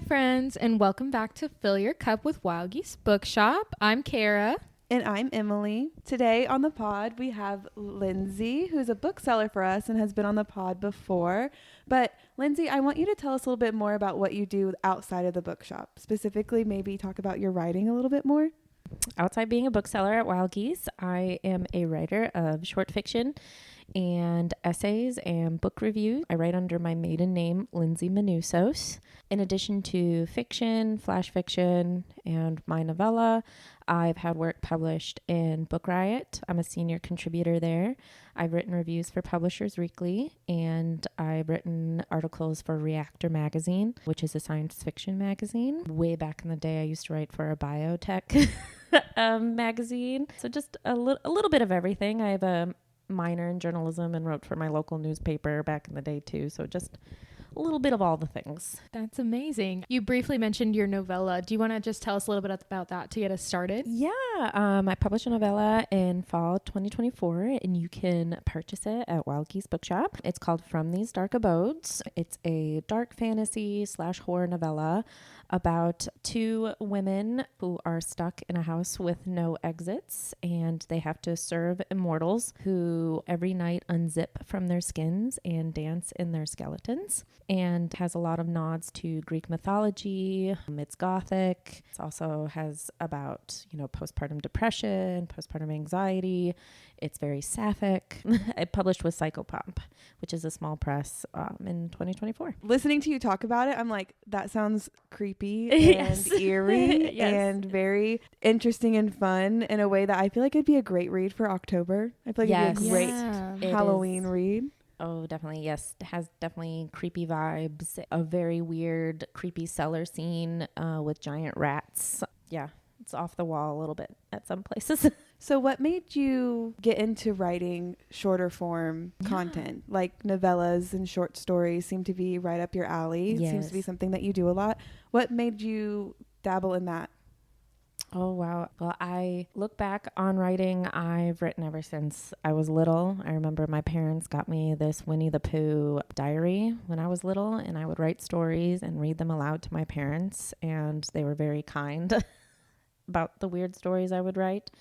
friends, and welcome back to Fill Your Cup with Wild Geese Bookshop. I'm Kara. And I'm Emily. Today on the pod, we have Lyndsie, who's a bookseller for us and has been on the pod before. But Lyndsie, I want you to tell us a little bit more about what you do outside of the bookshop. Specifically, maybe talk about your writing a little bit more. Outside being a bookseller at Wild Geese, I am a writer of short fiction and essays and book reviews. I write under my maiden name, Lyndsie Manusos. In addition to fiction, flash fiction, and my novella, I've had work published in Book Riot. I'm a senior contributor there. I've written reviews for Publishers Weekly, and I've written articles for Reactor Magazine, which is a science fiction magazine. Way back in the day, I used to write for a biotech magazine. So just a little bit of everything. I have a minor in journalism and wrote for my local newspaper back in the day too. So just a little bit of all the things. That's amazing. You briefly mentioned your novella. Do you want to just tell us a little bit about that to get us started? Yeah, I published a novella in fall 2024, and you can purchase it at Wild Geese Bookshop. It's called From These Dark Abodes. It's a dark fantasy / horror novella about two women who are stuck in a house with no exits, and they have to serve immortals who every night unzip from their skins and dance in their skeletons, and has a lot of nods to Greek mythology. It's gothic. It also has about, postpartum depression, postpartum anxiety. It's very sapphic. I published with Psychopomp, which is a small press, in 2024. Listening to you talk about it, I'm like, that sounds creepy Yes. and eerie Yes. and very interesting and fun in a way that I feel like it'd be a great read for October. I feel like it'd be a great It Halloween is. read. Oh, definitely. Yes. It has definitely creepy vibes. A very weird, creepy cellar scene with giant rats. Yeah. It's off the wall a little bit at some places. So what made you get into writing shorter form content? Like novellas and short stories seem to be right up your alley. It seems to be something that you do a lot. What made you dabble in that? Oh, wow. Well, I look back on writing. I've written ever since I was little. I remember my parents got me this Winnie the Pooh diary when I was little, and I would write stories and read them aloud to my parents, and they were very kind about the weird stories I would write.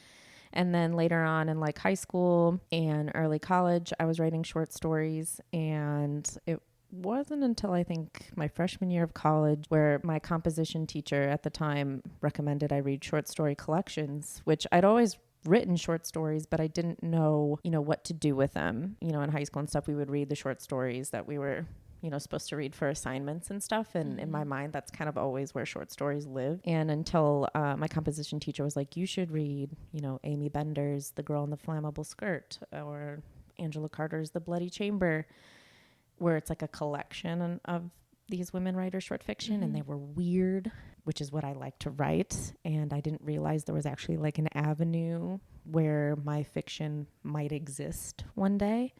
And then later on in like high school and early college, I was writing short stories, and it wasn't until I think my freshman year of college where my composition teacher at the time recommended I read short story collections, which I'd always written short stories, but I didn't know, what to do with them. In high school and stuff, we would read the short stories that we were supposed to read for assignments and stuff. And in my mind, that's kind of always where short stories live. And until my composition teacher was like, you should read, Amy Bender's The Girl in the Flammable Skirt, or Angela Carter's The Bloody Chamber, where it's like a collection of these women writers' short fiction, and they were weird, which is what I like to write. And I didn't realize there was actually like an avenue where my fiction might exist one day.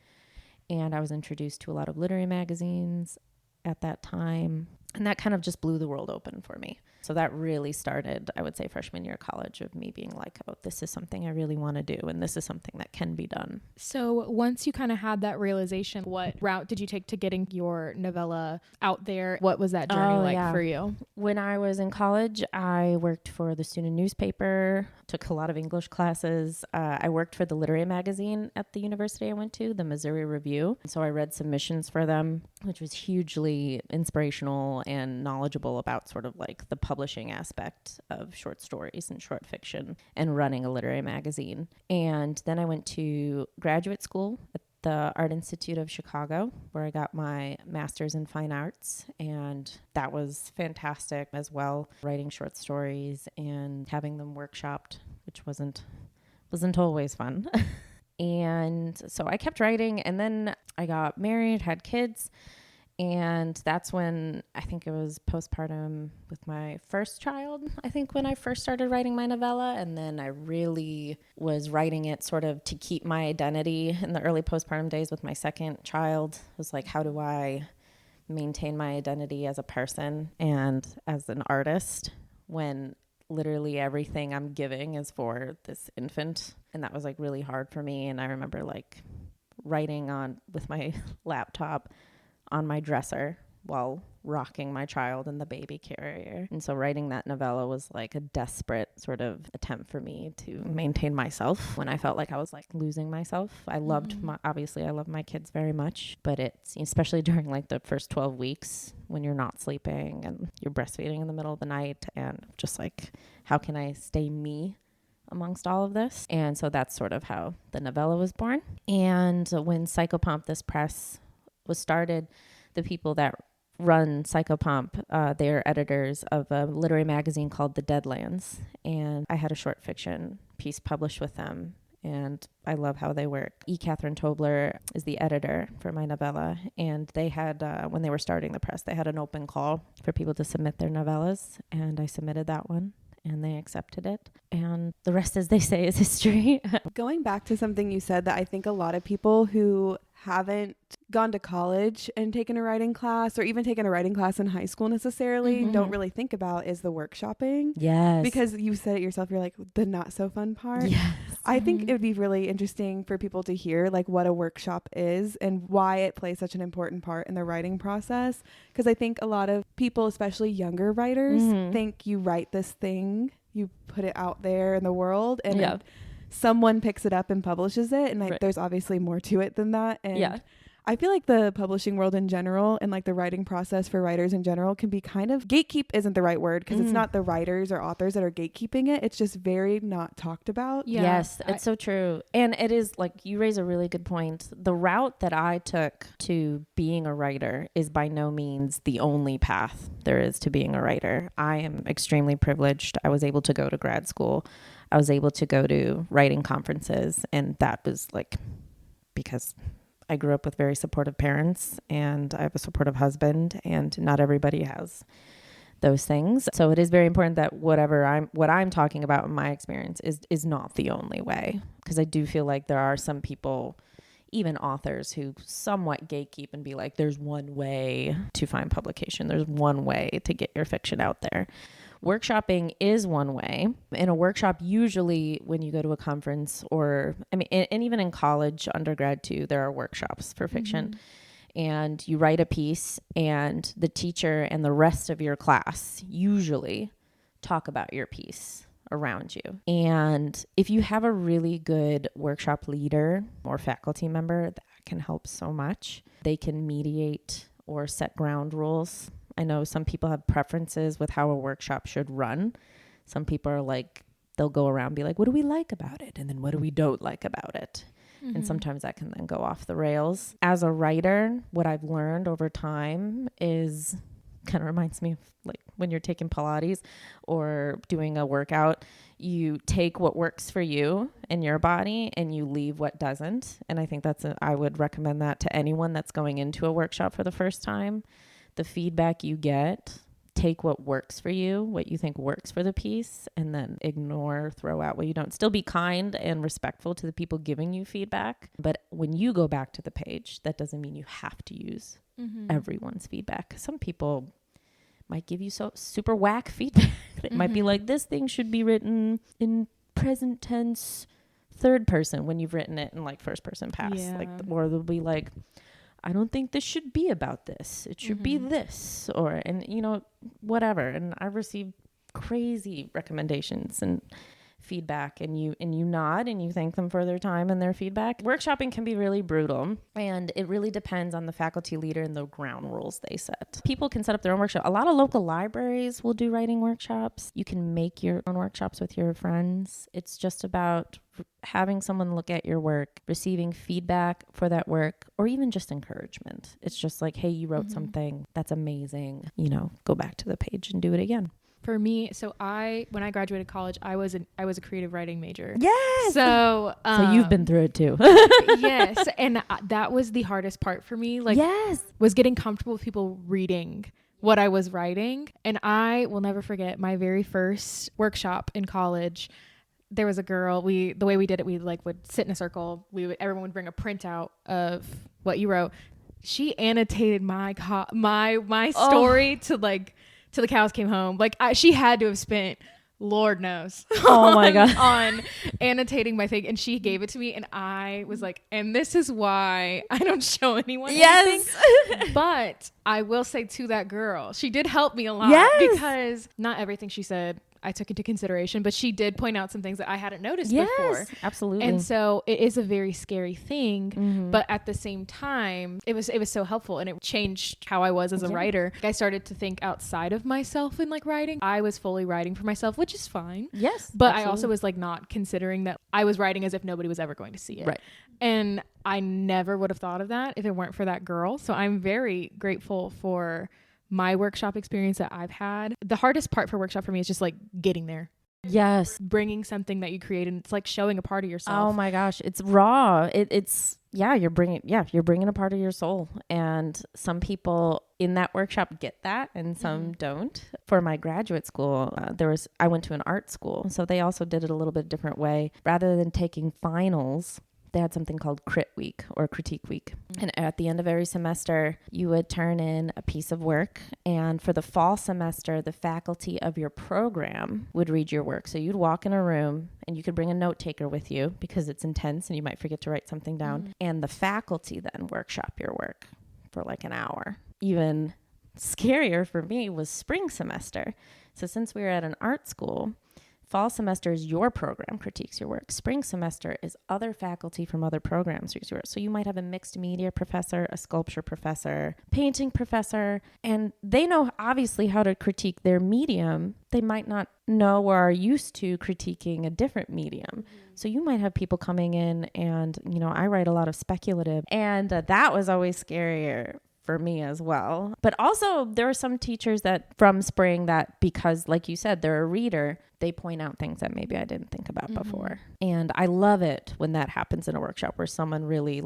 And I was introduced to a lot of literary magazines at that time. And that kind of just blew the world open for me. So that really started, I would say, freshman year of college, of me being like, oh, this is something I really want to do. And this is something that can be done. So once you kind of had that realization, what route did you take to getting your novella out there? What was that journey for you? When I was in college, I worked for the student newspaper, took a lot of English classes. I worked for the literary magazine at the university I went to, the Missouri Review. So I read submissions for them, which was hugely inspirational and knowledgeable about sort of like the publishing aspect of short stories and short fiction and running a literary magazine. And then I went to graduate school at the Art Institute of Chicago, where I got my master's in fine arts. And that was fantastic as well, writing short stories and having them workshopped, which wasn't always fun. And so I kept writing, and then I got married, had kids. And that's when I think it was postpartum with my first child, I think, when I first started writing my novella. And then I really was writing it sort of to keep my identity in the early postpartum days with my second child. It was like, how do I maintain my identity as a person and as an artist when literally everything I'm giving is for this infant? And that was like really hard for me. And I remember like writing on with my laptop on my dresser while rocking my child in the baby carrier. And so writing that novella was like a desperate sort of attempt for me to maintain myself when I felt like I was like losing myself. I loved obviously I love my kids very much, but it's especially during like the first 12 weeks when you're not sleeping and you're breastfeeding in the middle of the night, and just like, how can I stay me amongst all of this? And so that's sort of how the novella was born. And when Psychopomp, this press was started, the people that run Psychopomp, they're editors of a literary magazine called The Deadlands. And I had a short fiction piece published with them. And I love how they work. Catherine Tobler is the editor for my novella. And they had, when they were starting the press, they had an open call for people to submit their novellas. And I submitted that one, and they accepted it. And the rest, as they say, is history. Going back to something you said that I think a lot of people who haven't gone to college and taken a writing class, or even taken a writing class in high school necessarily, don't really think about is the workshopping. Yes. Because you said it yourself, you're like, the not so fun part. Yes. I think it would be really interesting for people to hear like what a workshop is and why it plays such an important part in the writing process. Because I think a lot of people, especially younger writers, think you write this thing, you put it out there in the world, and someone picks it up and publishes it. And like, there's obviously more to it than that. And I feel like the publishing world in general and like the writing process for writers in general can be kind of, gatekeep isn't the right word, because it's not the writers or authors that are gatekeeping it. It's just very not talked about. Yeah. Yes, it's so true. And it is like, you raise a really good point. The route that I took to being a writer is by no means the only path there is to being a writer. I am extremely privileged. I was able to go to grad school. I was able to go to writing conferences, and that was like because I grew up with very supportive parents, and I have a supportive husband, and not everybody has those things. So it is very important that what I'm talking about in my experience is not the only way, because I do feel like there are some people, even authors, who somewhat gatekeep and be like, there's one way to find publication. There's one way to get your fiction out there. Workshopping is one way. In a workshop, usually when you go to a conference, or and even in college, undergrad too, there are workshops for fiction. And you write a piece, and the teacher and the rest of your class usually talk about your piece around you. And if you have a really good workshop leader or faculty member, that can help so much. They can mediate or set ground rules. I know some people have preferences with how a workshop should run. Some people are like, they'll go around and be like, what do we like about it? And then what do we don't like about it? And sometimes that can then go off the rails. As a writer, what I've learned over time is, kind of reminds me of like when you're taking Pilates or doing a workout, you take what works for you and your body and you leave what doesn't. And I think I would recommend that to anyone that's going into a workshop for the first time. The feedback you get, take what works for you, what you think works for the piece, and then throw out what you don't. Still be kind and respectful to the people giving you feedback. But when you go back to the page, that doesn't mean you have to use everyone's feedback. Some people might give you so super whack feedback. It might be like, this thing should be written in present tense, third person, when you've written it in like first person past. Or they'll be like, I don't think this should be about this. It should be this, whatever. And I've received crazy recommendations and feedback, and you nod and you thank them for their time and their feedback. Workshopping can be really brutal, and it really depends on the faculty leader and the ground rules they set. People can set up their own workshop. A lot of local libraries will do writing workshops. You can make your own workshops with your friends. It's just about having someone look at your work, receiving feedback for that work, or even just encouragement. It's just like, hey, you wrote something that's amazing, go back to the page and do it again. For me, so when I graduated college, I was a creative writing major. Yes. So you've been through it too. Yes, and that was the hardest part for me. Like, was getting comfortable with people reading what I was writing. And I will never forget my very first workshop in college. There was a girl. The way we did it, we would sit in a circle. Everyone would bring a printout of what you wrote. She annotated my story to the cows came home. She had to have spent Lord knows. Oh my God. On annotating my thing. And she gave it to me and I was like, and this is why I don't show anyone anything. But I will say to that girl, she did help me a lot because not everything she said I took into consideration, but she did point out some things that I hadn't noticed before. Absolutely. And so it is a very scary thing, but at the same time, it was so helpful and it changed how I was as a writer. I started to think outside of myself in like writing. I was fully writing for myself, which is fine. Yes. But absolutely. I also was like not considering that I was writing as if nobody was ever going to see it. Right. And I never would have thought of that if it weren't for that girl. So I'm very grateful for my workshop experience that I've had. The hardest part for workshop for me is just like getting there. Yes. Bringing something that you create, and it's like showing a part of yourself. Oh my gosh. It's raw. You're bringing a part of your soul. And some people in that workshop get that and some don't. For my graduate school, I went to an art school. So they also did it a little bit different way. Rather than taking finals, they had something called Crit Week or Critique Week. And at the end of every semester, you would turn in a piece of work. And for the fall semester, the faculty of your program would read your work. So you'd walk in a room and you could bring a note taker with you because it's intense and you might forget to write something down. And the faculty then workshop your work for like an hour. Even scarier for me was spring semester. So since we were at an art school, fall semester is your program critiques your work. Spring semester is other faculty from other programs. So you might have a mixed media professor, a sculpture professor, painting professor, and they know obviously how to critique their medium. They might not know or are used to critiquing a different medium. So you might have people coming in and, I write a lot of speculative, and that was always scarier for me as well. But also there are some teachers that from spring that, because like you said, they're a reader, they point out things that maybe I didn't think about before. And I love it when that happens in a workshop where someone really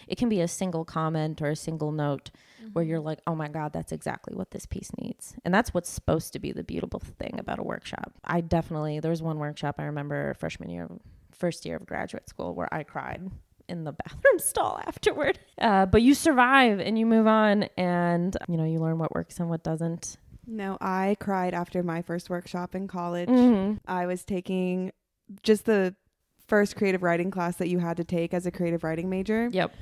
it can be a single comment or a single note where you're like, oh my God, that's exactly what this piece needs. And that's what's supposed to be the beautiful thing about a workshop. There was one workshop I remember first year of graduate school where I cried in the bathroom stall afterward. But you survive and you move on and, you learn what works and what doesn't. No, I cried after my first workshop in college. I was taking just the first creative writing class that you had to take as a creative writing major. Yep.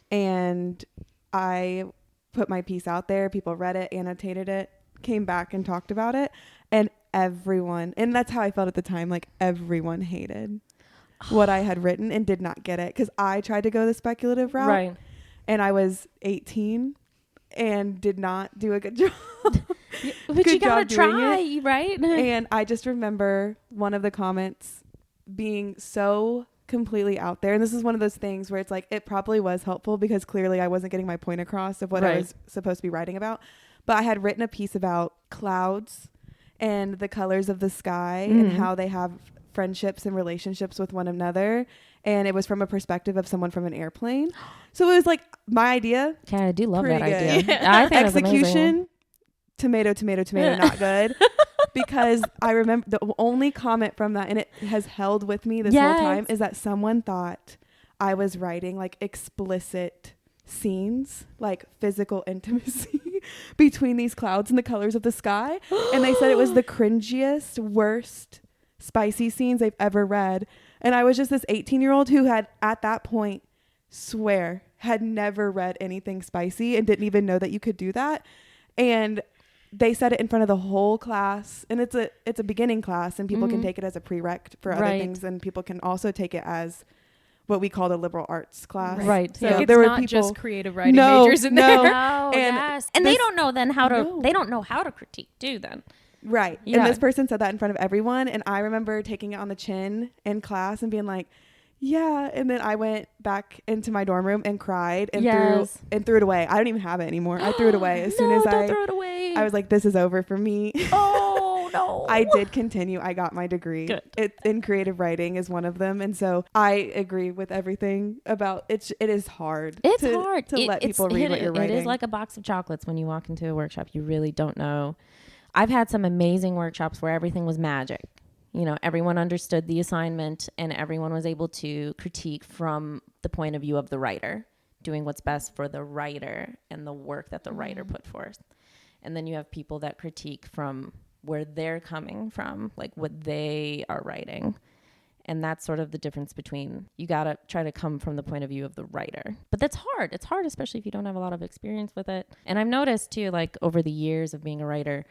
And I put my piece out there. People read it, annotated it, came back and talked about it. And and that's how I felt at the time, like everyone hated what I had written and did not get it because I tried to go the speculative route. Right. And I was 18 and did not do a good job. But you gotta try, right? And I just remember one of the comments being so completely out there. And this is one of those things where it's like, it probably was helpful because clearly I wasn't getting my point across of what I was supposed to be writing about. But I had written a piece about clouds and the colors of the sky and how they have friendships and relationships with one another, and it was from a perspective of someone from an airplane. So it was like my idea. Okay, I do love that good. idea. I think execution, tomato, not good. Because I remember the only comment from that, and it has held with me this whole time, is that someone thought I was writing like explicit scenes, like physical intimacy between these clouds and the colors of the sky. And they said it was the cringiest, worst spicy scenes they've ever read. And I was just this 18-year-old who had at that point had never read anything spicy and didn't even know that you could do that. And they said it in front of the whole class, and it's a beginning class, and people can take it as a prereq for other things, and people can also take it as what we called a liberal arts class. Right. So yeah, there were not just creative writing majors in there. No. And they don't know then they don't know how to critique too then. Right. Yeah. And this person said that in front of everyone. And I remember taking it on the chin in class and being like, yeah. And then I went back into my dorm room and cried and threw it away. I don't even have it anymore. I threw it away as soon as don't throw it away. I was like, this is over for me. Oh, no. I did continue. I got my degree. Good. In creative writing is one of them. And so I agree with everything about it. It is hard. It's hard to let people read what you're writing. It is like a box of chocolates when you walk into a workshop. You really don't know. I've had some amazing workshops where everything was magic. Everyone understood the assignment and everyone was able to critique from the point of view of the writer, doing what's best for the writer and the work that the writer put forth. And then you have people that critique from where they're coming from, like what they are writing. And that's sort of the difference between, you got to try to come from the point of view of the writer. But that's hard. It's hard, especially if you don't have a lot of experience with it. And I've noticed too, like over the years of being a writer,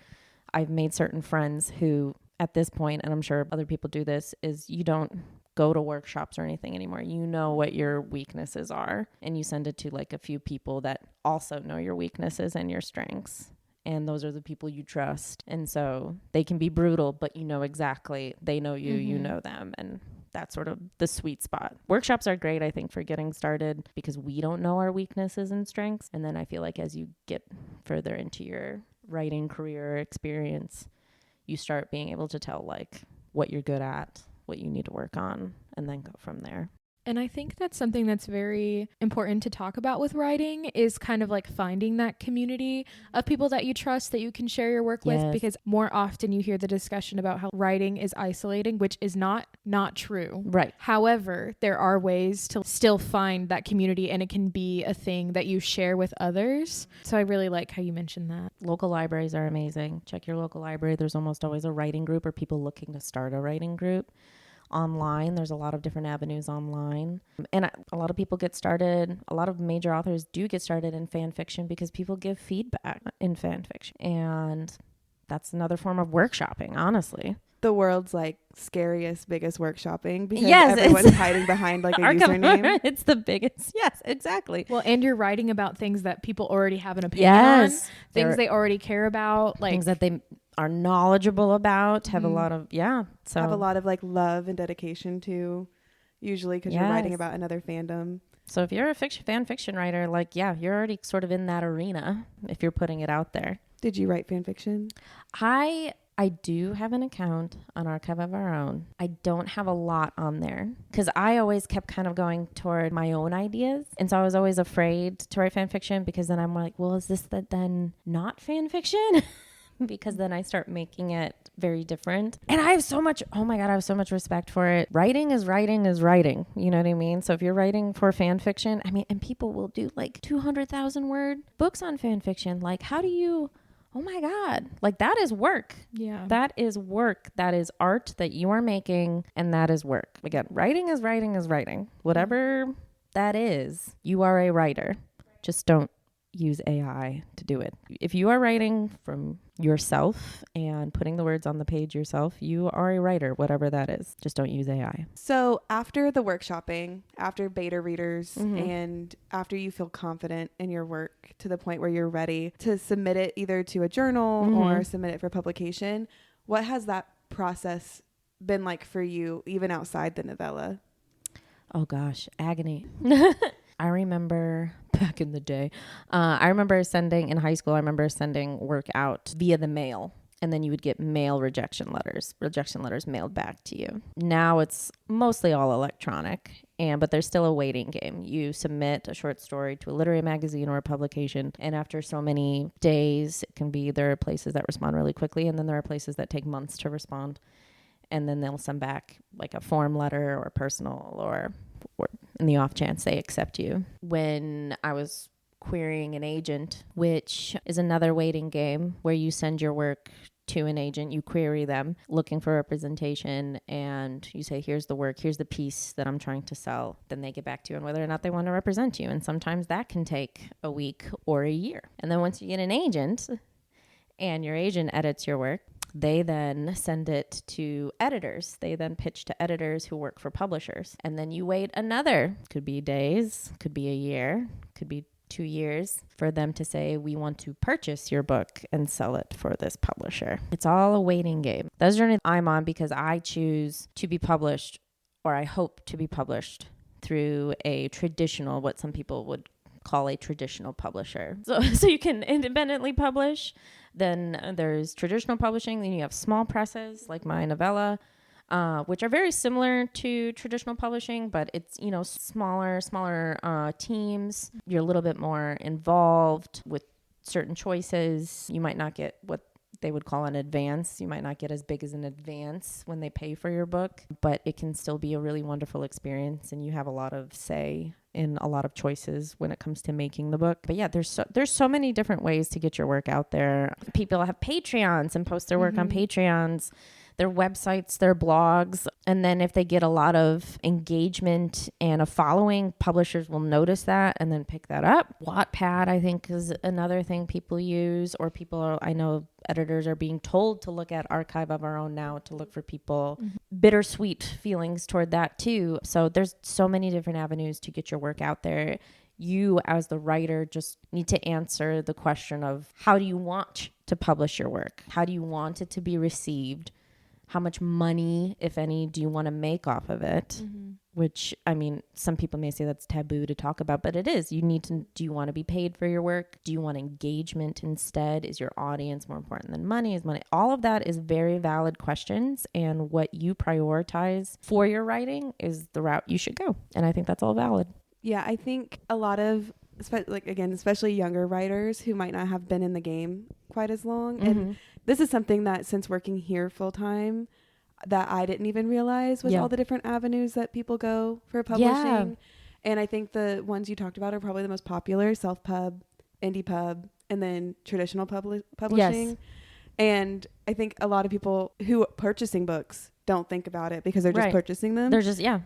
I've made certain friends who at this point, and I'm sure other people do this, is you don't go to workshops or anything anymore. You know what your weaknesses are, and you send it to like a few people that also know your weaknesses and your strengths. And those are the people you trust. And so they can be brutal, but you know exactly, they know you, you know them. And that's sort of the sweet spot. Workshops are great, I think, for getting started because we don't know our weaknesses and strengths. And then I feel like as you get further into your writing career experience, you start being able to tell like what you're good at, what you need to work on, and then go from there. And I think that's something that's very important to talk about with writing is kind of like finding that community of people that you trust, that you can share your work with, because more often you hear the discussion about how writing is isolating, which is not true. Right. However, there are ways to still find that community, and it can be a thing that you share with others. So I really like how you mentioned that. Local libraries are amazing. Check your local library. There's almost always a writing group or people looking to start a writing group. Online, there's a lot of different avenues online, and a lot of people get started, a lot of major authors do get started in fan fiction because people give feedback in fan fiction, and that's another form of workshopping, honestly. The world's like scariest, biggest workshopping because everyone's hiding behind like a username. It's the biggest. Yes, exactly. Well, and you're writing about things that people already have an opinion on, things they already care about, like things that they are knowledgeable about, have a lot of, so have a lot of like love and dedication to, usually because you're writing about another fandom. So if you're a fan fiction writer, like, you're already sort of in that arena if you're putting it out there. Did you write fan fiction? I do have an account on Archive of Our Own. I don't have a lot on there because I always kept kind of going toward my own ideas. And so I was always afraid to write fan fiction because then I'm like, well, is this then not fan fiction? Because then I start making it very different. And I have so much, I have so much respect for it. Writing is writing is writing. You know what I mean? So if you're writing for fan fiction, and people will do like 200,000 word books on fan fiction. Like, how do you... Oh my God. Like, that is work. Yeah. That is work. That is art that you are making, and that is work. Again, writing is writing is writing. Whatever that is, you are a writer. Just don't use AI to do it. If you are writing from yourself and putting the words on the page yourself, you are a writer, whatever that is. Just don't use AI. So after the workshopping, after beta readers, and after you feel confident in your work to the point where you're ready to submit it either to a journal or submit it for publication, what has that process been like for you, even outside the novella? Oh gosh, agony. I remember back in the day, I remember sending work out via the mail, and then you would get mail rejection letters mailed back to you. Now it's mostly all electronic, but there's still a waiting game. You submit a short story to a literary magazine or a publication, and after so many days, there are places that respond really quickly, and then there are places that take months to respond. And then they'll send back like a form letter or personal or in the off chance they accept you. When I was querying an agent, which is another waiting game where you send your work to an agent, you query them looking for representation, and you say, here's the work, here's the piece that I'm trying to sell. Then they get back to you on whether or not they want to represent you. And sometimes that can take a week or a year. And then once you get an agent and your agent edits your work, they then send it to editors. They then pitch to editors who work for publishers. And then you wait could be days, could be a year, could be 2 years for them to say, we want to purchase your book and sell it for this publisher. It's all a waiting game. That's the journey I'm on because I choose to be published, or I hope to be published through a traditional, what some people would call a traditional publisher. So you can independently publish. Then there's traditional publishing. Then you have small presses like my novella, which are very similar to traditional publishing, but it's, smaller teams. You're a little bit more involved with certain choices. You might not get what they would call an advance. You might not get as big as an advance when they pay for your book, but it can still be a really wonderful experience, and you have a lot of say in a lot of choices when it comes to making the book. But yeah, there's so many different ways to get your work out there. People have Patreons and post their work on Patreons, their websites, their blogs. And then if they get a lot of engagement and a following, publishers will notice that and then pick that up. Wattpad, I think, is another thing people use, or I know editors are being told to look at Archive of Our Own now to look for people. Bittersweet feelings toward that too. So there's so many different avenues to get your work out there. You as the writer just need to answer the question of, how do you want to publish your work? How do you want it to be received? How much money, if any, do you want to make off of it? Which, I mean, some people may say that's taboo to talk about, but it is. Do you want to be paid for your work? Do you want engagement instead? Is your audience more important than money? Is money? All of that is very valid questions. And what you prioritize for your writing is the route you should go. And I think that's all valid. Yeah, I think a lot of, especially younger writers who might not have been in the game quite as long. And this is something that, since working here full time, that I didn't even realize was all the different avenues that people go for publishing. Yeah. And I think the ones you talked about are probably the most popular: self-pub, indie pub, and then traditional publishing. Yes. And I think a lot of people who are purchasing books don't think about it because they're just purchasing them.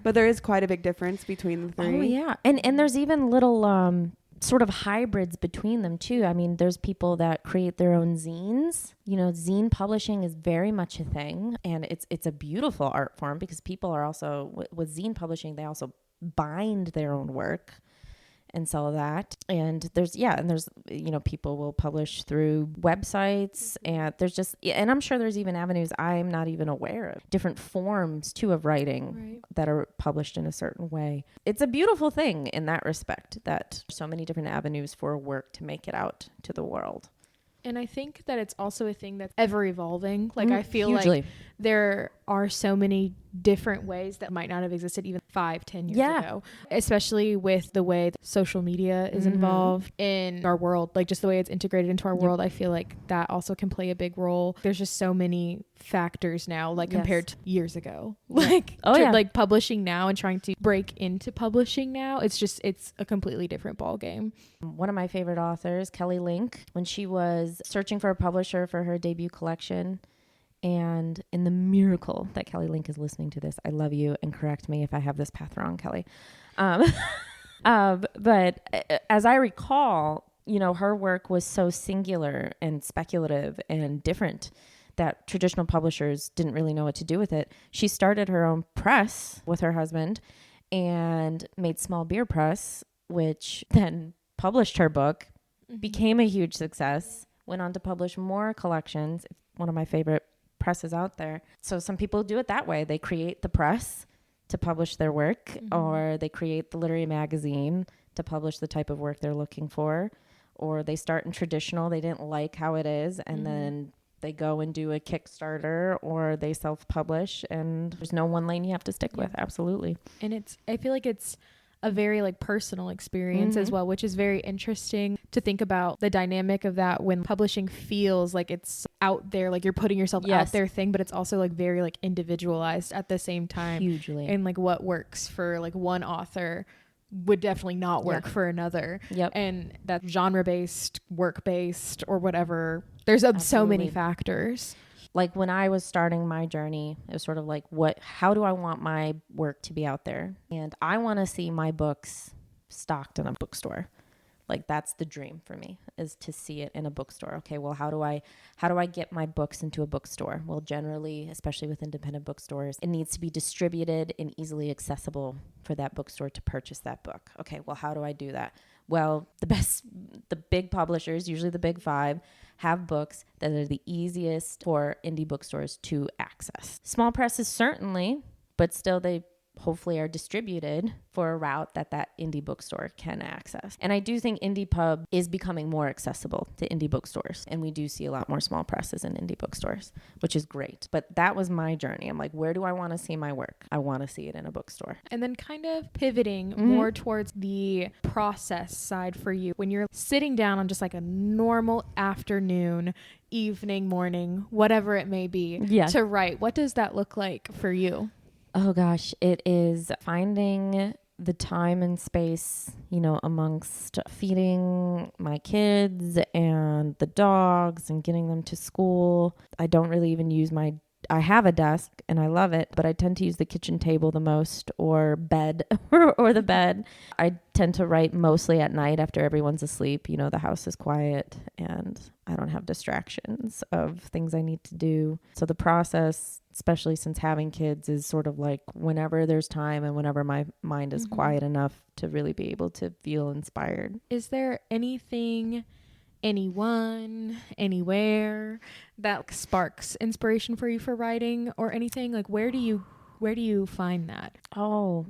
But there is quite a big difference between the three. Oh yeah. And there's even little sort of hybrids between them too. I mean, there's people that create their own zines. You know, zine publishing is very much a thing, and it's a beautiful art form because people are also with zine publishing, they also bind their own work and sell that. And there's people will publish through websites, and and I'm sure there's even avenues I'm not even aware of, different forms too of writing that are published in a certain way. It's a beautiful thing in that respect, that so many different avenues for work to make it out to the world. And I think that it's also a thing that's ever evolving. Like, I feel like there are so many different ways that might not have existed even 5-10 years ago, especially with the way that social media is involved in our world, like just the way it's integrated into our world. I feel like that also can play a big role. There's just so many factors now, like compared to years ago, like like publishing now and trying to break into publishing now, it's a completely different ball game. One of my favorite authors, Kelly Link, when she was searching for a publisher for her debut collection, and in the miracle that Kelly Link is listening to this, I love you, and correct me if I have this path wrong, Kelly. But as I recall, her work was so singular and speculative and different that traditional publishers didn't really know what to do with it. She started her own press with her husband and made Small Beer Press, which then published her book, became a huge success, went on to publish more collections. One of my favorite presses out there. So some people do it that way. They create the press to publish their work, or they create the literary magazine to publish the type of work they're looking for, or they start in traditional. They didn't like how it is, and then they go and do a Kickstarter, or they self-publish, and there's no one lane you have to stick with. Absolutely. And I feel like it's a very like personal experience as well, which is very interesting to think about the dynamic of that when publishing feels like it's out there, like you're putting yourself out there thing, but it's also like very like individualized at the same time. Hugely. And like what works for like one author would definitely not work for another. And that genre-based, work-based, or whatever. There's so many factors. Like when I was starting my journey, it was sort of like, how do I want my work to be out there? And I want to see my books stocked in a bookstore. Like that's the dream for me, is to see it in a bookstore. Okay, well, how do I get my books into a bookstore? Well, generally, especially with independent bookstores, it needs to be distributed and easily accessible for that bookstore to purchase that book. Okay, well, how do I do that? Well, the big publishers, usually the big 5, have books that are the easiest for indie bookstores to access. Small presses certainly, but still they hopefully are distributed for a route that indie bookstore can access. And I do think Indie Pub is becoming more accessible to indie bookstores. And we do see a lot more small presses in indie bookstores, which is great. But that was my journey. I'm like, where do I want to see my work? I want to see it in a bookstore. And then kind of pivoting more towards the process side for you. When you're sitting down on just like a normal afternoon, evening, morning, whatever it may be, to write, what does that look like for you? Oh gosh, it is finding the time and space, you know, amongst feeding my kids and the dogs and getting them to school. I don't really even use I have a desk and I love it, but I tend to use the kitchen table the most, or bed or the bed. I tend to write mostly at night after everyone's asleep. You know, the house is quiet and I don't have distractions of things I need to do. So the process, especially since having kids, is sort of like whenever there's time and whenever my mind is quiet enough to really be able to feel inspired. Is there anything, anyone, anywhere that sparks inspiration for you for writing or anything? Like where do you find that? Oh,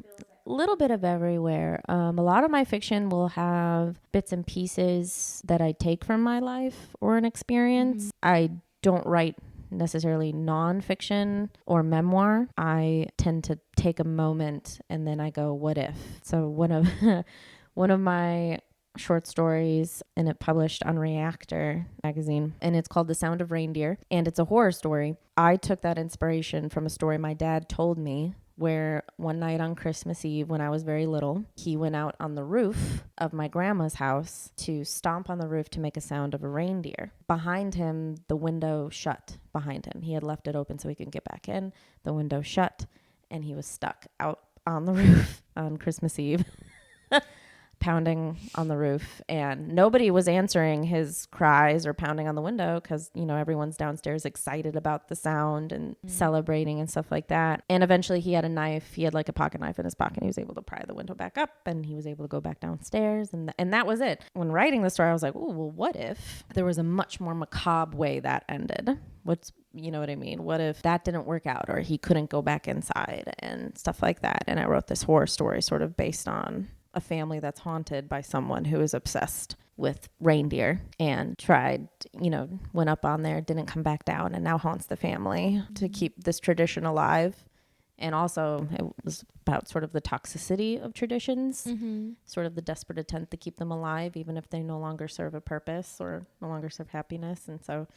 a little bit of everywhere. A lot of my fiction will have bits and pieces that I take from my life or an experience. I don't write necessarily nonfiction or memoir. I tend to take a moment and then I go, what if? So one of my short stories, and it published on Reactor magazine, and it's called The Sound of Reindeer, and it's a horror story. I took that inspiration from a story my dad told me, where one night on Christmas Eve when I was very little, he went out on the roof of my grandma's house to stomp on the roof to make a sound of a reindeer. Behind him, the window shut behind him. He had left it open so he could get back in. The window shut, and he was stuck out on the roof on Christmas Eve. Pounding on the roof, and nobody was answering his cries or pounding on the window because, you know, everyone's downstairs excited about the sound and celebrating and stuff like that. And eventually he had a knife. He had like a pocket knife in his pocket. He was able to pry the window back up and he was able to go back downstairs. And that was it. When writing the story, I was like, oh, well, what if there was a much more macabre way that ended? You know what I mean? What if that didn't work out or he couldn't go back inside and stuff like that? And I wrote this horror story sort of based on a family that's haunted by someone who is obsessed with reindeer and tried, you know, went up on there, didn't come back down, and now haunts the family to keep this tradition alive. And also it was about sort of the toxicity of traditions, sort of the desperate attempt to keep them alive, even if they no longer serve a purpose or no longer serve happiness. And so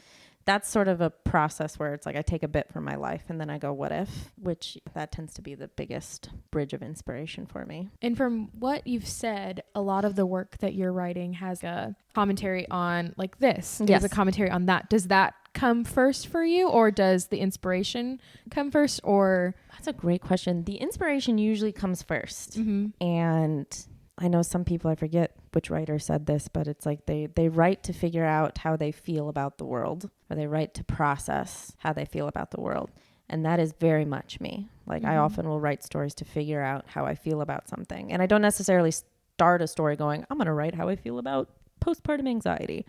that's sort of a process where it's like I take a bit from my life and then I go, what if? Which that tends to be the biggest bridge of inspiration for me. And from what you've said, a lot of the work that you're writing has a commentary on like this. There's a commentary on that. Does that come first for you, or does the inspiration come first? Or that's a great question. The inspiration usually comes first. And I know some people, I forget which writer said this, but it's like they write to figure out how they feel about the world, or they write to process how they feel about the world. And that is very much me. Like I often will write stories to figure out how I feel about something. And I don't necessarily start a story going, I'm going to write how I feel about postpartum anxiety.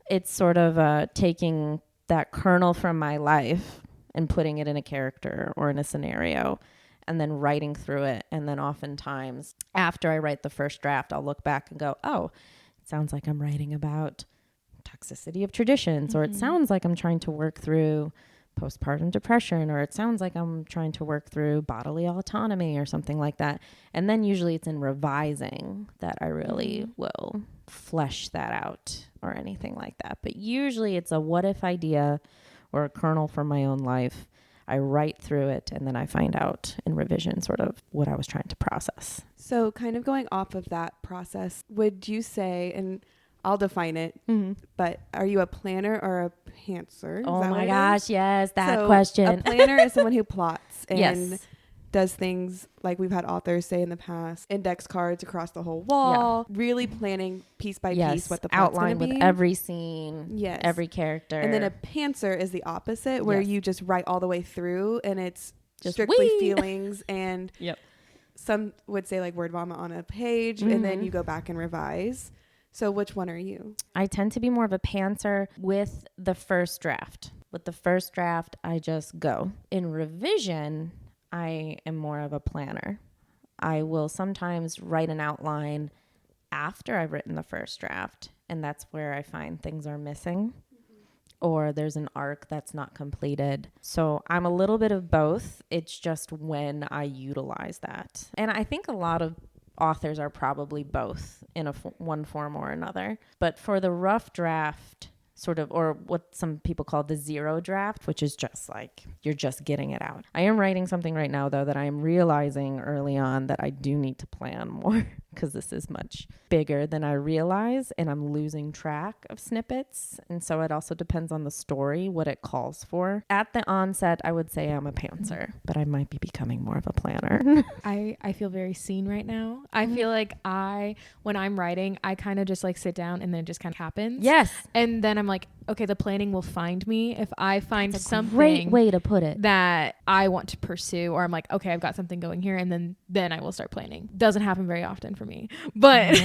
It's sort of taking that kernel from my life and putting it in a character or in a scenario, and then writing through it. And then oftentimes after I write the first draft, I'll look back and go, oh, it sounds like I'm writing about toxicity of traditions, or it sounds like I'm trying to work through postpartum depression, or it sounds like I'm trying to work through bodily autonomy or something like that. And then usually it's in revising that I really will flesh that out or anything like that. But usually it's a what if idea or a kernel from my own life. I write through it and then I find out in revision sort of what I was trying to process. So kind of going off of that process, would you say, and I'll define it, but are you a planner or a pantser? Oh my gosh, yes, that so question. A planner is someone who plots and does things like we've had authors say in the past, index cards across the whole wall, really planning piece by piece what the plot's outline with every scene, every character. And then a pantser is the opposite, where you just write all the way through and it's just strictly feelings and some would say like word vomit on a page and then you go back and revise. So which one are you? I tend to be more of a pantser with the first draft. With the first draft, I just go. In revision, I am more of a planner. I will sometimes write an outline after I've written the first draft, and that's where I find things are missing or there's an arc that's not completed. So I'm a little bit of both. It's just when I utilize that. And I think a lot of authors are probably both in one form or another. But for the rough draft, sort of, or what some people call the zero draft, which is just like you're just getting it out. I am writing something right now, though, that I am realizing early on that I do need to plan more because this is much bigger than I realize, and I'm losing track of snippets. And so it also depends on the story, what it calls for. At the onset, I would say I'm a pantser, but I might be becoming more of a planner. I feel very seen right now. I feel like when I'm writing, I kind of just like sit down and then it just kind of happens. Yes. And then I'm like, okay, the planning will find me if I find something great way to put it that I want to pursue, or I'm like, okay, I've got something going here, and then I will start planning. Doesn't happen very often for me, but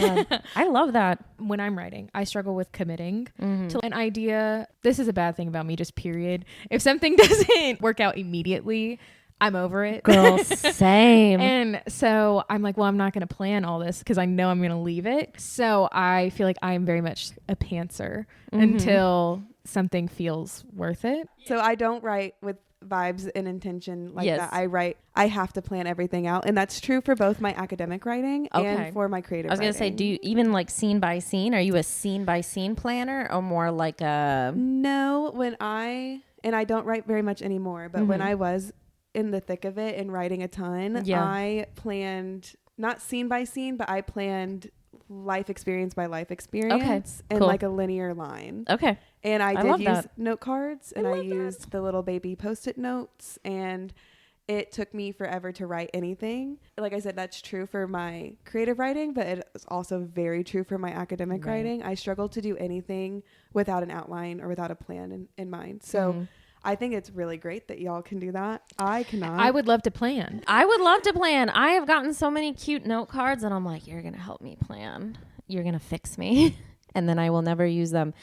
I love that. When I'm writing, I struggle with committing to an idea. This is a bad thing about me, just period. If something doesn't work out immediately, I'm over it. Girl, same. And so I'm like, well, I'm not going to plan all this because I know I'm going to leave it. So I feel like I'm very much a pantser until something feels worth it. So I don't write with vibes and intention like that. I have to plan everything out. And that's true for both my academic writing and for my creative writing. I was going to say, do you even like scene by scene? Are you a scene by scene planner or more like a... No, I don't write very much anymore, but when I was in the thick of it and writing a ton, I planned not scene by scene, but I planned life experience by life experience in like a linear line. Okay. And I did use note cards, and I used the little baby Post-it notes, and it took me forever to write anything. Like I said, that's true for my creative writing, but it's also very true for my academic writing. I struggle to do anything without an outline or without a plan in mind. So I think it's really great that y'all can do that. I cannot. I would love to plan. I would love to plan. I have gotten so many cute note cards, and I'm like, you're going to help me plan. You're going to fix me. And then I will never use them.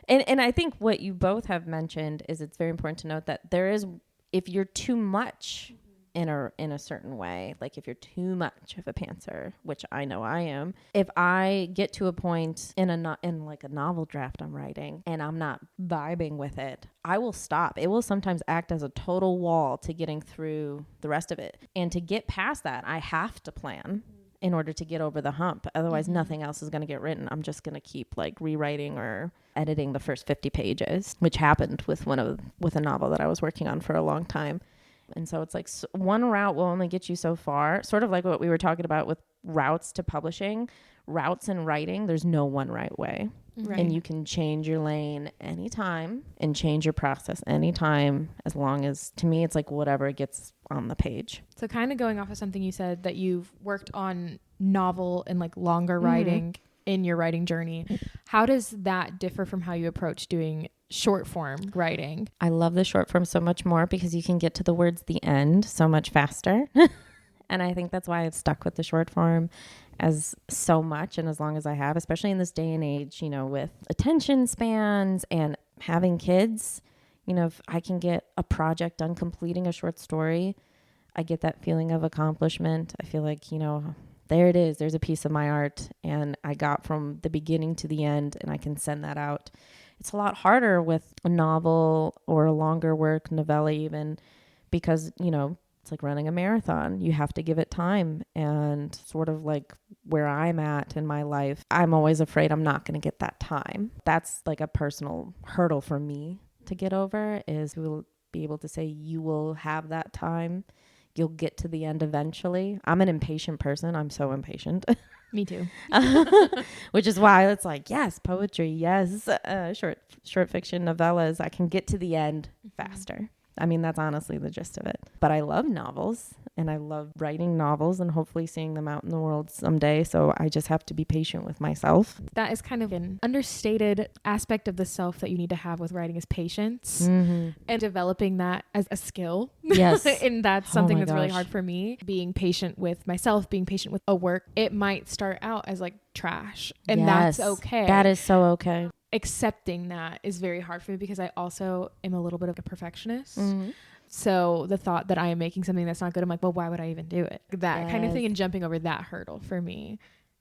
And I think what you both have mentioned is it's very important to note that there is, if you're too much in a certain way, like if you're too much of a pantser, which I know I am, if I get to a point in like a novel draft I'm writing and I'm not vibing with it, I will stop. It will sometimes act as a total wall to getting through the rest of it. And to get past that, I have to plan in order to get over the hump. Otherwise, nothing else is going to get written. I'm just going to keep like rewriting or editing the first 50 pages, which happened with a novel that I was working on for a long time. And so it's like one route will only get you so far, sort of like what we were talking about with routes to publishing, routes in writing. There's no one right way. Right. And you can change your lane anytime and change your process anytime, as long as, to me, it's like whatever gets on the page. So kind of going off of something you said, that you've worked on novel and like longer writing in your writing journey. How does that differ from how you approach doing short form writing? I love the short form so much more because you can get to the words the end so much faster. And I think that's why I've stuck with the short form as so much and as long as I have, especially in this day and age, with attention spans and having kids. If I can get a project done completing a short story, I get that feeling of accomplishment. I feel like, there it is. There's a piece of my art, and I got from the beginning to the end, and I can send that out. It's a lot harder with a novel or a longer work, novella even, because, it's like running a marathon. You have to give it time, and sort of like where I'm at in my life, I'm always afraid I'm not going to get that time. That's like a personal hurdle for me to get over, is we'll be able to say you will have that time. You'll get to the end eventually. I'm an impatient person. I'm so impatient. Me too. Which is why it's like, yes, poetry, yes, short fiction, novellas. I can get to the end faster. I mean, that's honestly the gist of it. But I love novels, and I love writing novels and hopefully seeing them out in the world someday. So I just have to be patient with myself. That is kind of an understated aspect of the self that you need to have with writing, is patience and developing that as a skill. Yes. And that's something that's really hard for me. Being patient with myself, being patient with a work. It might start out as like trash, and that's okay. That is so okay. Accepting that is very hard for me because I also am a little bit of a perfectionist. So the thought that I am making something that's not good, I'm like, well, why would I even do it? That kind of thing, and jumping over that hurdle for me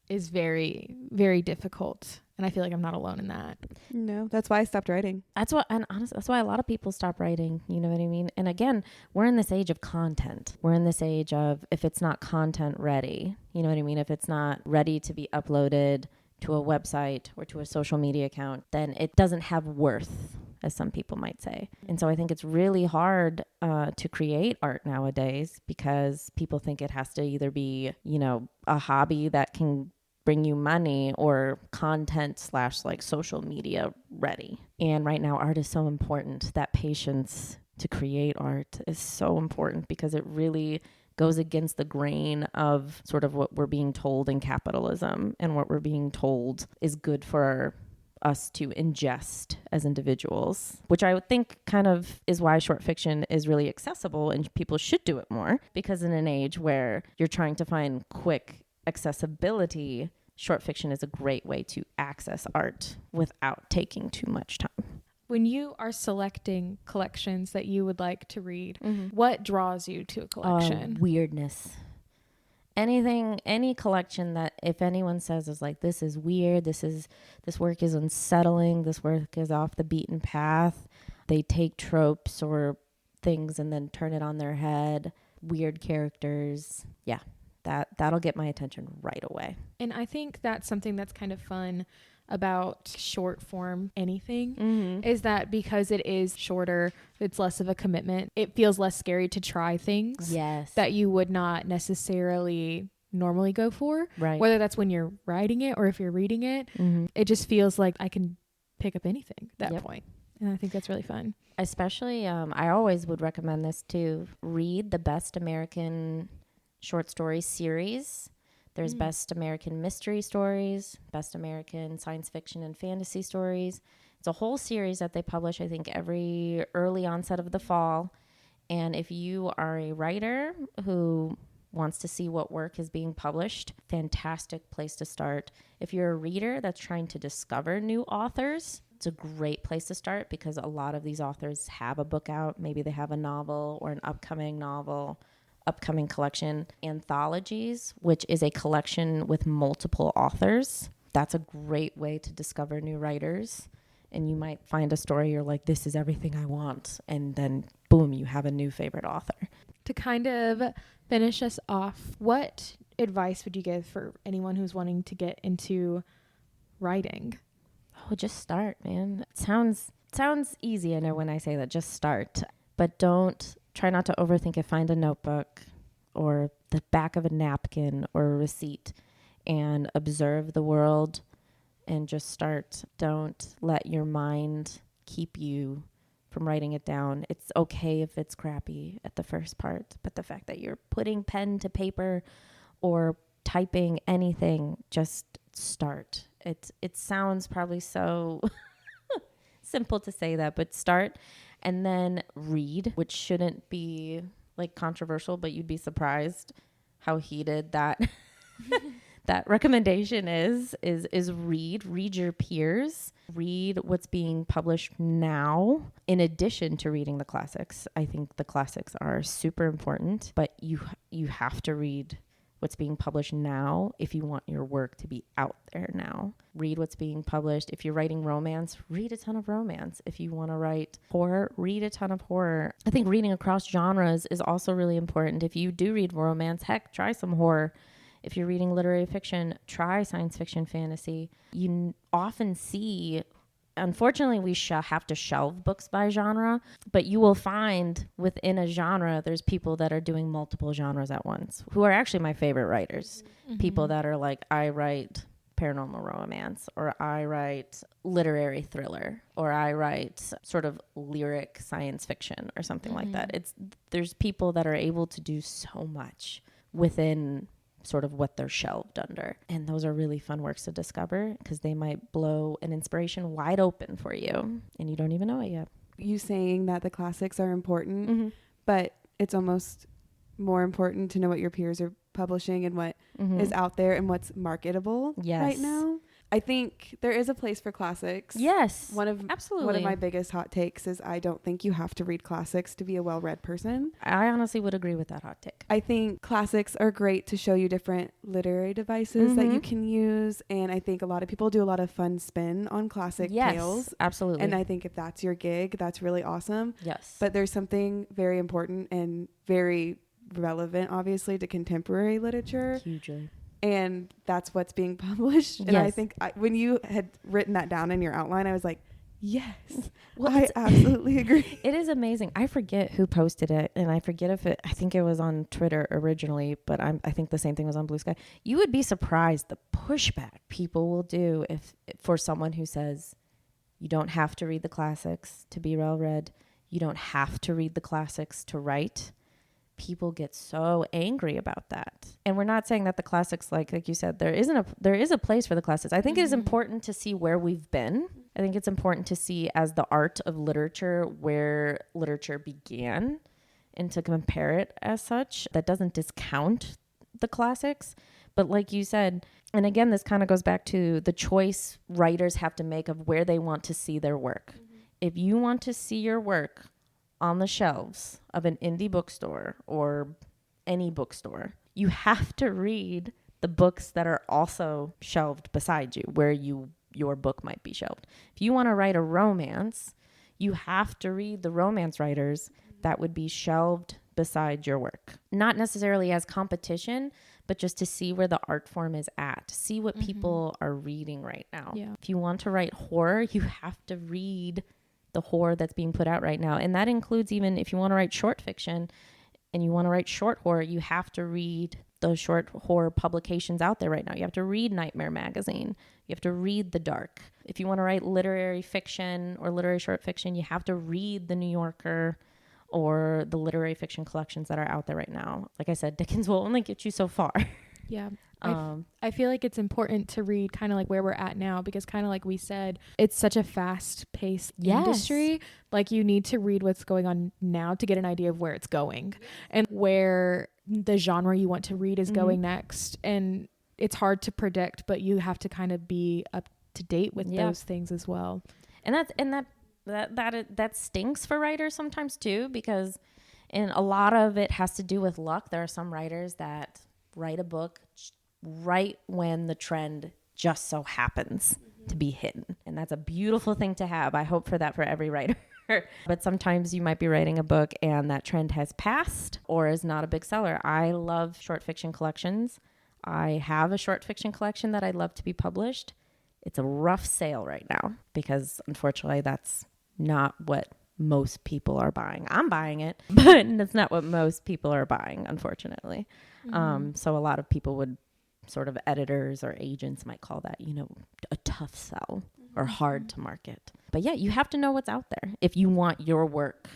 is very, very difficult. And I feel like I'm not alone in that. No, that's why I stopped writing. And honestly, that's why a lot of people stop writing. You know what I mean? And again, we're in this age of content. We're in this age of, if it's not content ready, you know what I mean? If it's not ready to be uploaded to a website or to a social media account, then it doesn't have worth, as some people might say. And so I think it's really hard to create art nowadays because people think it has to either be, you know, a hobby that can bring you money or content / like social media ready. And right now, art is so important. That patience to create art is so important because it really goes against the grain of sort of what we're being told in capitalism and what we're being told is good for us to ingest as individuals, which I would think kind of is why short fiction is really accessible and people should do it more, because in an age where you're trying to find quick accessibility, short fiction is a great way to access art without taking too much time. When you are selecting collections that you would like to read, what draws you to a collection? Weirdness. Any collection that if anyone says is like, this is weird, this work is unsettling, this work is off the beaten path, they take tropes or things and then turn it on their head, weird characters, that'll get my attention right away. And I think that's something that's kind of fun about short form anything, is that because it is shorter, it's less of a commitment. It feels less scary to try things that you would not necessarily normally go for. Right. Whether that's when you're writing it or if you're reading it, it just feels like I can pick up anything at that point. And I think that's really fun. Especially, I always would recommend this too. Read the Best American Short Story series. There's Best American Mystery Stories, Best American Science Fiction and Fantasy Stories. It's a whole series that they publish, I think, every early onset of the fall. And if you are a writer who wants to see what work is being published, fantastic place to start. If you're a reader that's trying to discover new authors, it's a great place to start because a lot of these authors have a book out. Maybe they have a novel or an upcoming collection. Anthologies, which is a collection with multiple authors. That's a great way to discover new writers. And you might find a story you're like, this is everything I want. And then boom, you have a new favorite author. To kind of finish us off, what advice would you give for anyone who's wanting to get into writing? Oh, just start, man. It sounds easy, I know, when I say that. Just start. But try not to overthink it. Find a notebook or the back of a napkin or a receipt and observe the world and just start. Don't let your mind keep you from writing it down. It's okay if it's crappy at the first part, but the fact that you're putting pen to paper or typing anything, just start. It sounds probably so simple to say that, but start. And then read, which shouldn't be like controversial, but you'd be surprised how heated that that recommendation is read your peers, read what's being published now in addition to reading the classics. I think the classics are super important, but you have to read what's being published now if you want your work to be out there now. Read what's being published. If you're writing romance, read a ton of romance. If you want to write horror, read a ton of horror. I think reading across genres is also really important. If you do read romance, heck, try some horror. If you're reading literary fiction, try science fiction, fantasy. You often see, unfortunately, we have to shelve books by genre, but you will find within a genre, there's people that are doing multiple genres at once, who are actually my favorite writers. People that are like, I write paranormal romance, or I write literary thriller, or I write sort of lyric science fiction or something like that. There's people that are able to do so much within sort of what they're shelved under. And those are really fun works to discover because they might blow an inspiration wide open for you and you don't even know it yet. You saying that the classics are important, but it's almost more important to know what your peers are publishing and what is out there and what's marketable right now. I think there is a place for classics. Yes, absolutely. One of my biggest hot takes is I don't think you have to read classics to be a well-read person. I honestly would agree with that hot take. I think classics are great to show you different literary devices that you can use. And I think a lot of people do a lot of fun spin on classic tales. Absolutely. And I think if that's your gig, that's really awesome. Yes. But there's something very important and very relevant, obviously, to contemporary literature. Hugely. And that's what's being published. And I think when you had written that down in your outline, I was like, yes, I absolutely agree. It is amazing. I forget who posted it, and I forget I think it was on Twitter originally, but I think the same thing was on Bluesky. You would be surprised the pushback people will do for someone who says, you don't have to read the classics to be well read. You don't have to read the classics to write. People get so angry about that. And we're not saying that the classics, like you said, there is a place for the classics. I think it is important to see where we've been. I think it's important to see as the art of literature where literature began and to compare it as such. That doesn't discount the classics. But like you said, and again, this kind of goes back to the choice writers have to make of where they want to see their work. If you want to see your work on the shelves of an indie bookstore or any bookstore, you have to read the books that are also shelved beside you where your book might be shelved. If you want to write a romance, you have to read the romance writers that would be shelved beside your work. Not necessarily as competition, but just to see where the art form is at, see what people are reading right now. Yeah. If you want to write horror, you have to read the horror that's being put out right now. And that includes even if you want to write short fiction and you want to write short horror, you have to read those short horror publications out there right now. You have to read Nightmare Magazine. You have to read The Dark. If you want to write literary fiction or literary short fiction, you have to read The New Yorker or the literary fiction collections that are out there right now. Like I said, Dickens will only get you so far. Yeah. I feel like it's important to read kind of like where we're at now, because kind of like we said, it's such a fast-paced industry. Like you need to read what's going on now to get an idea of where it's going and where the genre you want to read is going next. And it's hard to predict, but you have to kind of be up to date with those things as well. And that stinks for writers sometimes too, because a lot of it has to do with luck. There are some writers that write a book right when the trend just so happens to be hidden. And that's a beautiful thing to have. I hope for that for every writer. But sometimes you might be writing a book and that trend has passed or is not a big seller. I love short fiction collections. I have a short fiction collection that I'd love to be published. It's a rough sale right now because unfortunately that's not what most people are buying. I'm buying it, but that's not what most people are buying, unfortunately. So a lot of people would sort of editors or agents might call that, a tough sell or hard to market. But yeah, you have to know what's out there if you want your work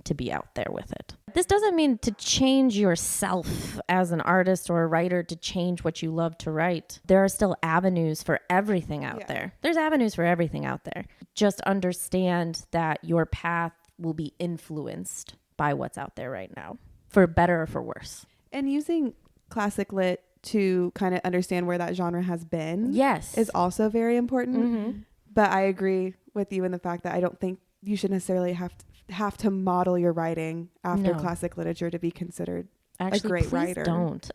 to be out there with it. This doesn't mean to change yourself as an artist or a writer, to change what you love to write. There are still avenues for everything out there. There's avenues for everything out there. Just understand that your path will be influenced by what's out there right now, for better or for worse. And using classic lit to kind of understand where that genre has been is also very important. But I agree with you in the fact that I don't think you should necessarily have to model your writing after classic literature to be considered a great writer. Don't.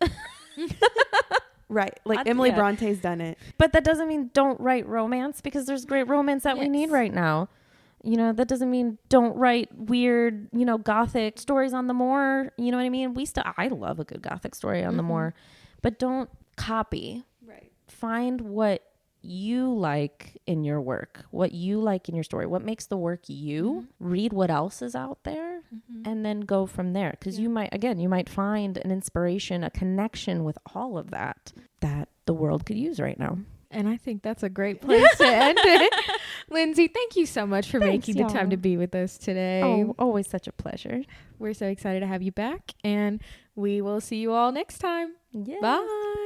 Right. Like Emily Bronte's done it. But that doesn't mean don't write romance, because there's great romance that we need right now. That doesn't mean don't write weird, gothic stories on the moor. You know what I mean? I love a good gothic story on the moor, but don't copy. Right. Find what you like in your work, what you like in your story, what makes the work you. Read what else is out there and then go from there. Because you might find an inspiration, a connection with all of that the world could use right now. And I think that's a great place to end it. Lyndsie, thank you so much for making the time to be with us today. Oh, always such a pleasure. We're so excited to have you back, and we will see you all next time. Yes. Bye.